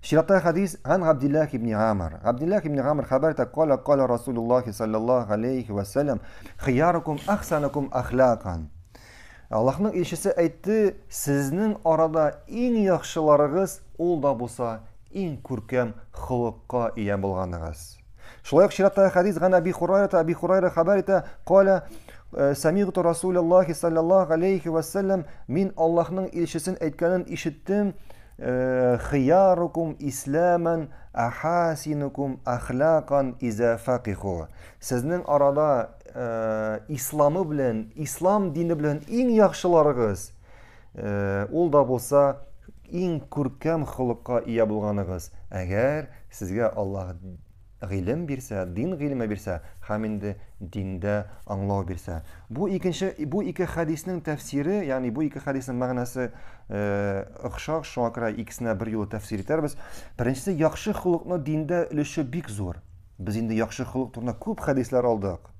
شرطة حديث عن عبد الله بن عامر. عبد الله بن عامر خبرت قال رسول الله صلى الله عليه وسلم خياركم أحسنكم أخلاقا. Аллаһның илчесе әйтте, сезнең арада иң яхшыларыгыз ул да булса иң күркәм хулыкка ия булганыгыз. Шулай ук чиратта хадис гана Аби Хурайра хәбәр итә, кала самигъту Расулуллаһи саллаллаһу алейхи ва саллям, мин Аллаһның илчесен әйткәнен ишеттем, خياركم إسلاما أحاسنكم أخلاقا إذا فقهوا. Сезнең арада исламы белән, ислам дине белән иң яхшыларыгыз ул да булса иң күркәм хулыкка ия булганыгыз. Әгәр сезгә Аллаһ гыйлем бирсә, дин гыйлеме бирсә, һәм инде диндә аңлау бирсә. Бу ике хадиснең тәфсире, ягъни бу ике хадиснең мәгънәсе охшаш, шуңа күрә икесенә бер юлы тәфсир итәрбез. Беренчесе, яхшы хулыкны диндә өлеше бик зур. Без инде яхшы хулык турында күп хадислар алдык.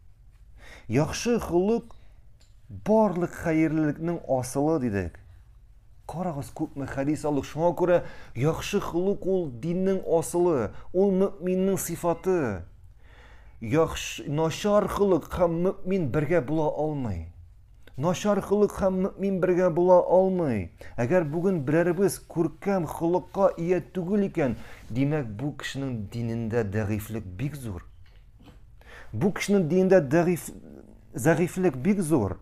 Яхшы хулык барлык хәерлелекнең асылы дидек. Карагыз, күпме хадис алдык. Шуңа күрә яхшы хулык ул диннең асылы, ул мөэминнең сифаты. Начар хулык һәм мөэмин бергә була алмый. Начар хулык һәм мөэмин бергә була алмый. Әгәр бүген берәребез күркәм хулыкка ия түгел икән, димәк бу кешенең динендә дәгыйфлек бик зур. Бу кешенең динендә зәгыйфлек бик зур.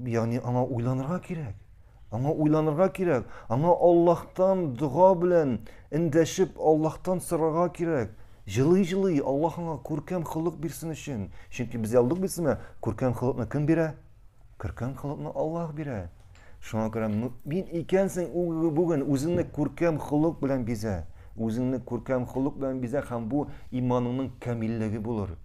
Ягъни аңа уйланырга кирәк. Аңа Аллаһтан дуга белән эндәшеп, Аллаһтан сорарга кирәк. Җылый, Аллаһ аңа күркәм хулык бирсен өчен. Чөнки без алдык бисеме, күркәм хулыкны кем бирә? Күркәм хулыкны Аллаһ бирә. Шуңа күрә мин икәнсең бүген үзеңне күркәм хулык белән бизә. Һәм бу иманыңның камиллеге булыр.